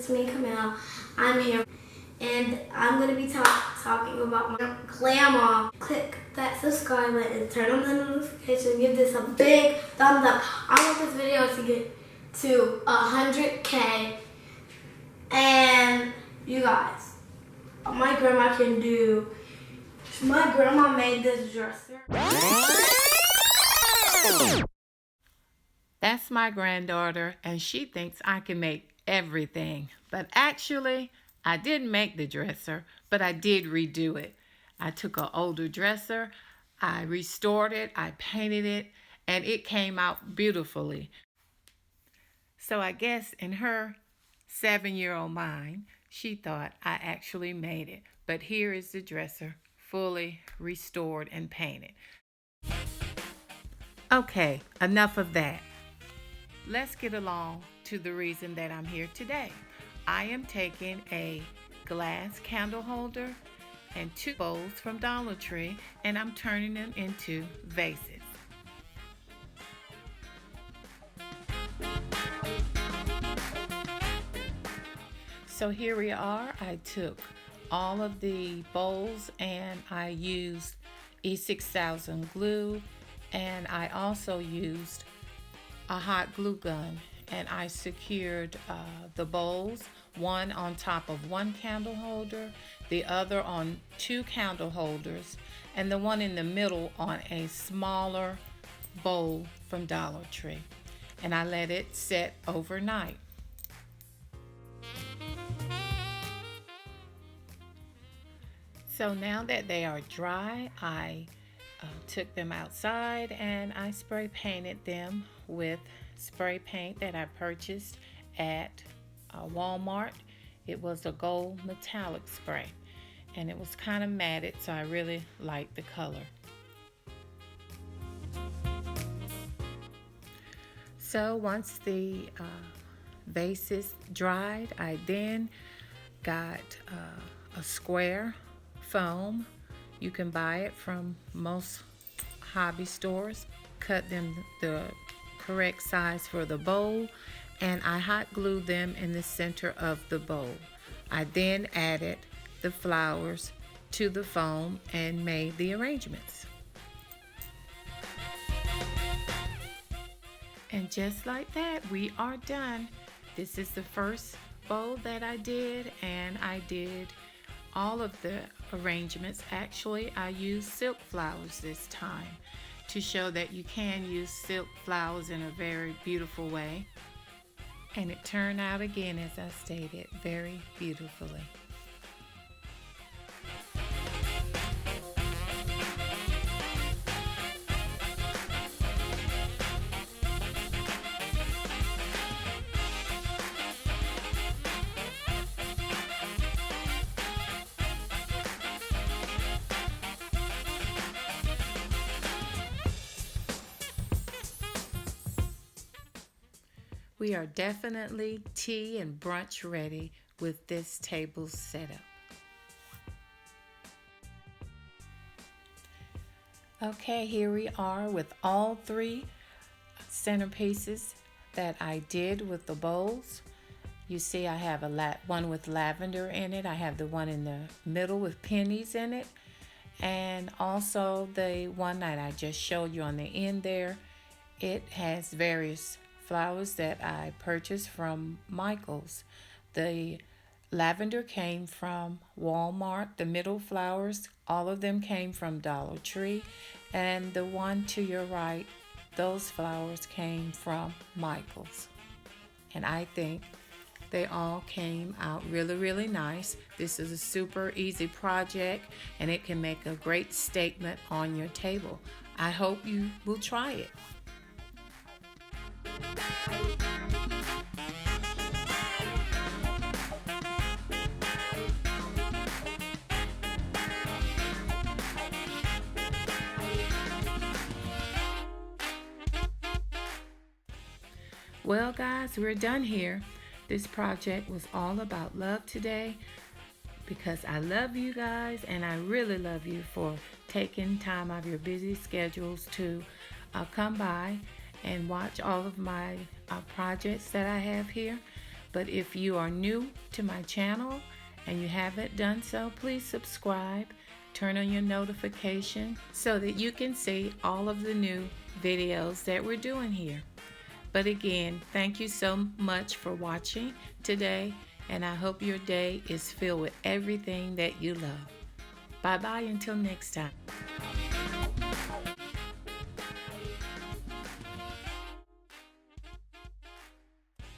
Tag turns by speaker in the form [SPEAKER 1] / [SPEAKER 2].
[SPEAKER 1] it's me, Camille. I'm here, and I'm going to be talking about my grandma. Click that subscribe button, turn on the notification, give this a big thumbs up. I want this video to get to 100K, and you guys, my grandma made this dresser.
[SPEAKER 2] That's my granddaughter, and she thinks I can make everything. But actually, I didn't make the dresser, but I did redo it. I took an older dresser, I restored it, I painted it, and it came out beautifully. So I guess in her 7-year-old mind, she thought I actually made it. But here is the dresser, fully restored and painted. Okay, enough of that. Let's get along to the reason that I'm here today. I am taking a glass candle holder and 2 bowls from Dollartree, and I'm turning them into vases. So here we are. I took all of the bowls and I used E6000 glue, and I also used a hot glue gun, and I secured the bowls, one on top of one candle holder, the other on 2 candle holders, and the one in the middle on a smaller bowl from Dollar Tree. And I let it set overnight. So now that they are dry, I took them outside and I spray painted them with spray paint that I purchased at Walmart. It was a gold metallic spray, and it was kind of matted, so I really liked the color. So once the vases dried, I then got a square foam. You can buy it from most hobby stores. Cut them the correct size for the bowl, and I hot glued them in the center of the bowl. I then added the flowers to the foam and made the arrangements. And just like that, we are done. This is the first bowl that I did, and I did all of the arrangements. Actually, I used silk flowers this time to show that you can use silk flowers in a very beautiful way. And it turned out again, as I stated, very beautifully. We are definitely tea and brunch ready with this table setup. Okay, here we are with all 3 centerpieces that I did with the bowls. You see I have one with lavender in it. I have the one in the middle with pennies in it. And also the one that I just showed you on the end there. It has various flowers that I purchased from Michael's. The lavender came from Walmart. The middle flowers, all of them came from Dollar Tree. And the one to your right, those flowers came from Michael's. And I think they all came out really, really nice. This is a super easy project, and it can make a great statement on your table. I hope you will try it. Well, guys, we're done here. This project was all about love today, because I love you guys, and I really love you for taking time out of your busy schedules to come by and watch all of my projects that I have here. But if you are new to my channel and you haven't done so, please subscribe, turn on your notification so that you can see all of the new videos that we're doing here. But again, thank you so much for watching today, and I hope your day is filled with everything that you love. Bye-bye until next time.